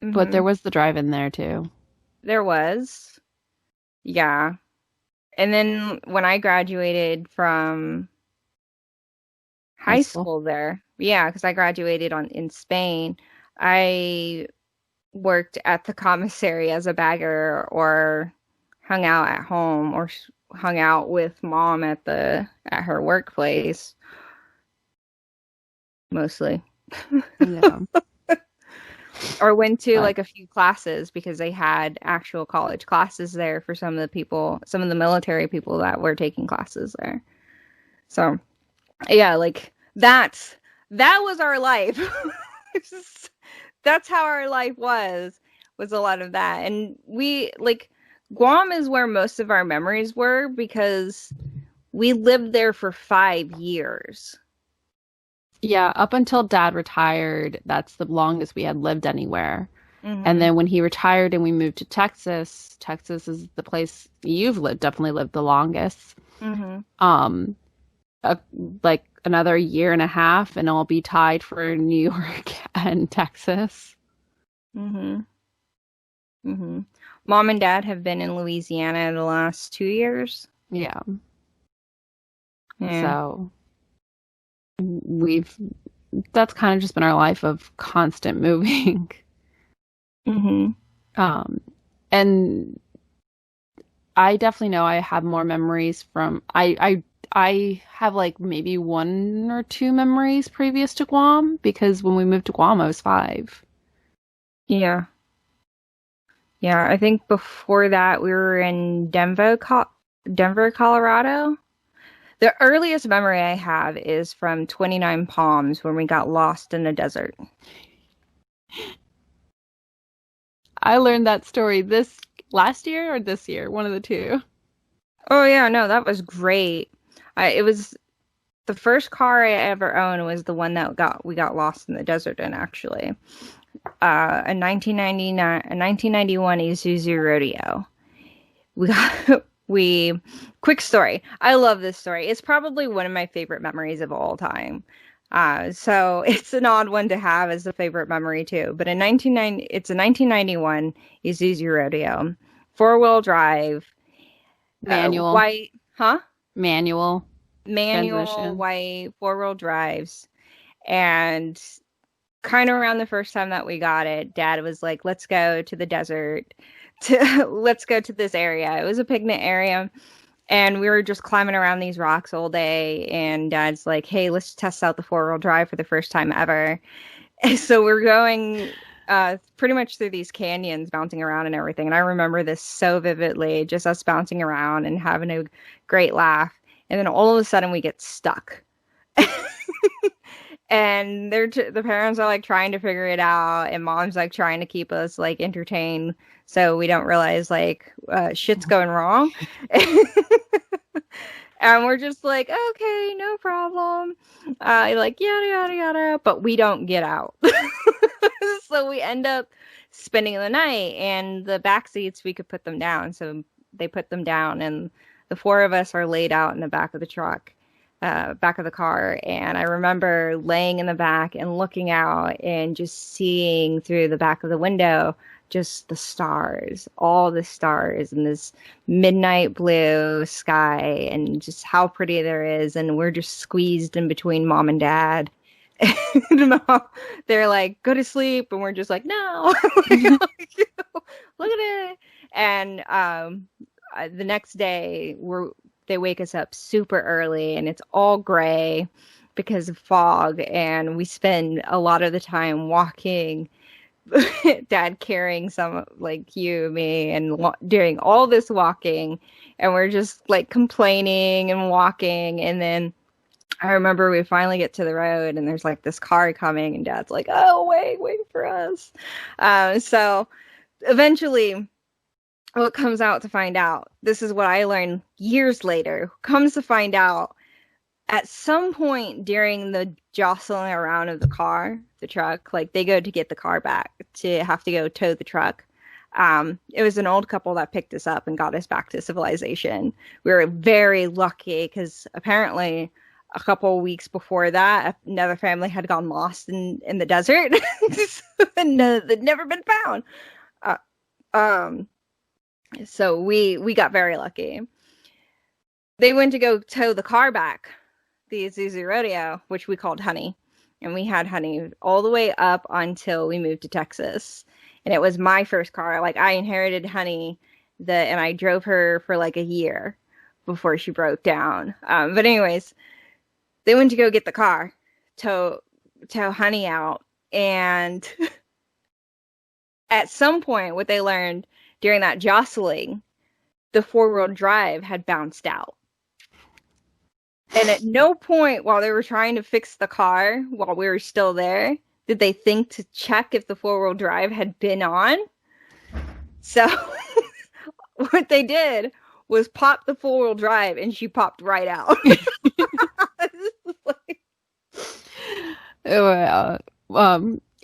but there was the drive-in there too. There was. Yeah. And then when I graduated from high school there, yeah, because I graduated in Spain, I worked at the commissary as a bagger, or hung out at home, or hung out with Mom at her workplace, mostly. Yeah. Or went to like a few classes because they had actual college classes there for some of the military people that were taking classes there. So yeah, like that was our life. That's how our life was a lot of that. And we like Guam is where most of our memories were because we lived there for 5 years. Yeah, up until Dad retired, that's the longest we had lived anywhere. And then when he retired and we moved to Texas, Texas is the place you've definitely lived the longest. Like another year and a half, and I'll be tied for New York and Texas. Mom and Dad have been in Louisiana the last 2 years. Yeah. So that's kind of just been our life of constant moving. And I definitely know I have more memories from I have like maybe 1 or 2 memories previous to Guam, because when we moved to Guam I was 5. Yeah, I think before that we were in Denver, Colorado. The earliest memory I have is from 29 Palms, when we got lost in the desert. I learned that story this last year or this year, one of the two. Oh yeah, no, that was great. It was the first car I ever owned was the one that we got lost in the desert in, actually. A 1991 Isuzu Rodeo. Quick story. I love this story. It's probably one of my favorite memories of all time. So it's an odd one to have as a favorite memory too. But it's a 1991 Isuzu Rodeo, 4-wheel drive, manual, white, manual, white 4-wheel drives, and kind of around the first time that we got it, Dad was like, "Let's go to the desert." Let's go to this area. It was a picnic area. And we were just climbing around these rocks all day. And Dad's like, hey, let's test out the 4-wheel drive for the first time ever. And so we're going pretty much through these canyons, bouncing around and everything. And I remember this so vividly, just us bouncing around and having a great laugh. And then all of a sudden we get stuck. And the parents are like trying to figure it out, and Mom's like trying to keep us like entertained so we don't realize like shit's going wrong. And we're just like, okay, no problem. Like yada yada yada, but we don't get out. So we end up spending the night, and the back seats we could put them down, so they put them down, and the 4 of us are laid out in the back of the truck. Back of the car, and I remember laying in the back and looking out and just seeing through the back of the window just the stars, all the stars in this midnight blue sky, and just how pretty there is. And we're just squeezed in between Mom and Dad. And they're like, go to sleep, and we're just like, no. Look at it. And the next day they wake us up super early, and it's all gray because of fog, and we spend a lot of the time walking, Dad carrying some, like you, me, and doing all this walking, and we're just like complaining and walking. And then I remember we finally get to the road, and there's like this car coming, and Dad's like, oh, wait for us. So eventually, what comes out to find out, this is what I learned years later, comes to find out at some point during the jostling around of the truck, like they go to get the car back to have to go tow the truck. It was an old couple that picked us up and got us back to civilization. We were very lucky because apparently a couple of weeks before that, another family had gone lost in the desert and they'd never been found. So we got very lucky. They went to go tow the car back, the Isuzu Rodeo, which we called Honey. And we had Honey all the way up until we moved to Texas. And it was my first car. Like, I inherited Honey, and I drove her for like a year before she broke down. But anyways, they went to go get the car, tow Honey out. And at some point, what they learned during that jostling, the 4-wheel drive had bounced out. And at no point while they were trying to fix the car, while we were still there, did they think to check if the 4-wheel drive had been on. So what they did was pop the 4-wheel drive, and she popped right out.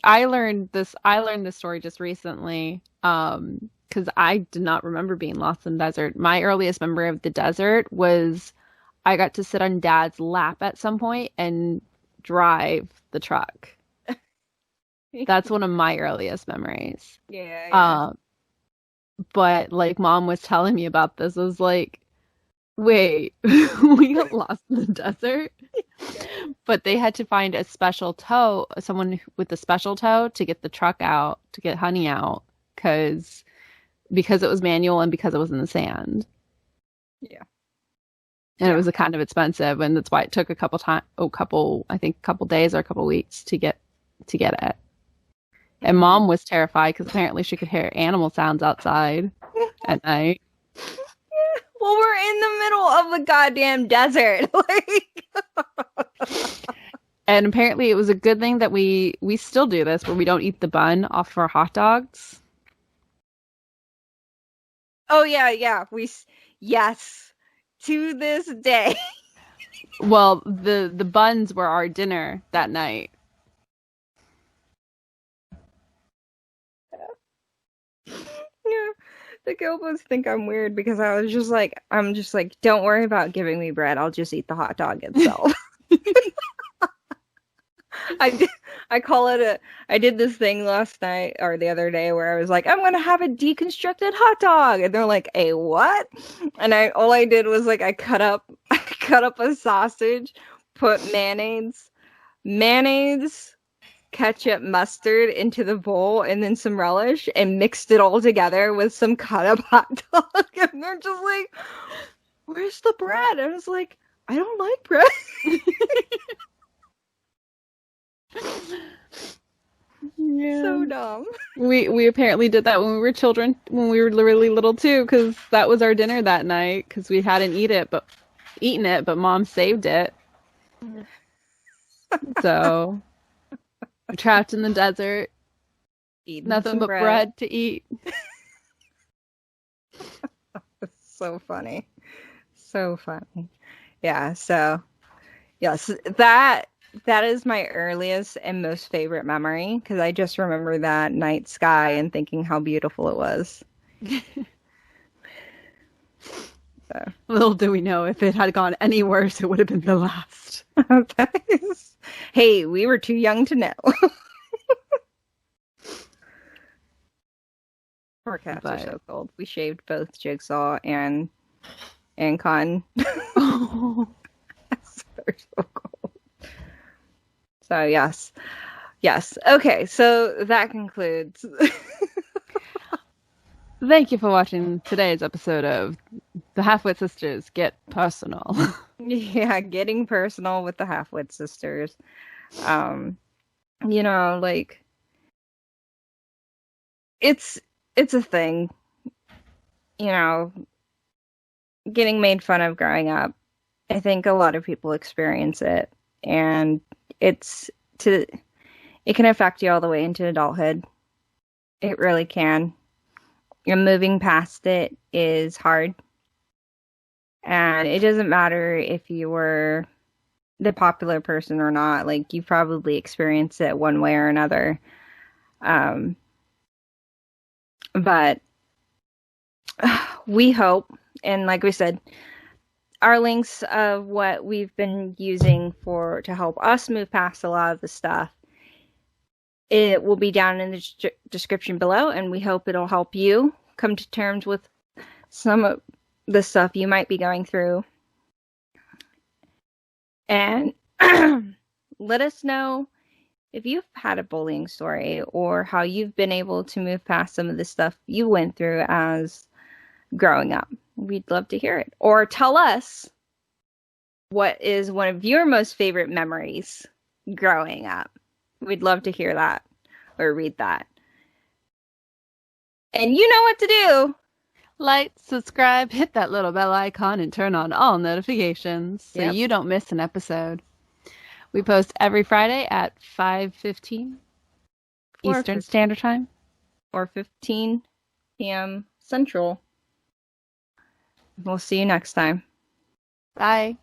I learned this story just recently. Because I did not remember being lost in the desert. My earliest memory of the desert was I got to sit on Dad's lap at some point and drive the truck. That's one of my earliest memories. Yeah. But like Mom was telling me about this, I was like, wait, we got lost in the desert? But they had to find a special tow, someone with a special tow to get the truck out, to get Honey out, because it was manual and because it was in the sand. Yeah. And it was a kind of expensive, and that's why it took a couple days or a couple weeks to get it. And Mom was terrified because apparently she could hear animal sounds outside at night. Well, we're in the middle of the goddamn desert. And apparently it was a good thing that we still do this, where we don't eat the bun off of our hot dogs. Oh, yeah. Yes. To this day. Well, the buns were our dinner that night. Yeah. The Gilbos think I'm weird because I'm just like, don't worry about giving me bread. I'll just eat the hot dog itself. I did this thing last night or the other day where I was like, I'm going to have a deconstructed hot dog. And they're like, a what? And all I did was like, I cut up a sausage, put mayonnaise, ketchup, mustard into the bowl, and then some relish, and mixed it all together with some cut up hot dog. And they're just like, where's the bread? I was like, I don't like bread. Yeah. So dumb. We apparently did that when we were children, when we were really little too, because that was our dinner that night. Because we hadn't eaten it, but Mom saved it. So we're trapped in the desert, Eating nothing some but bread to eat. It's so funny. So funny. Yeah, so yes, that is my earliest and most favorite memory because I just remember that night sky and thinking how beautiful it was. So. Little do we know, if it had gone any worse, it would have been the last. Hey, we were too young to know. Our cats are so cold. We shaved both Jigsaw and Con. Oh. They're so cold. So yes. Okay, so that concludes. Thank you for watching today's episode of the Halfwit Sisters Get Personal. Yeah, getting personal with the Halfwit Sisters. You know, like it's a thing. You know, getting made fun of growing up. I think a lot of people experience it, and it can affect you all the way into adulthood. It really can. And moving past it is hard. And it doesn't matter if you were the popular person or not. Like, you probably experienced it one way or another. But we hope, and like we said, our links of what we've been using to help us move past a lot of the stuff, it will be down in the description below, and we hope it'll help you come to terms with some of the stuff you might be going through. And let us know if you've had a bullying story or how you've been able to move past some of the stuff you went through as growing up. We'd love to hear it. Or tell us what is one of your most favorite memories growing up. We'd love to hear that or read that. And you know what to do. Like, subscribe, hit that little bell icon, and turn on all notifications so you don't miss an episode. We post every Friday at 5:15 Eastern Standard Time. Or 15 p.m. Central. We'll see you next time. Bye.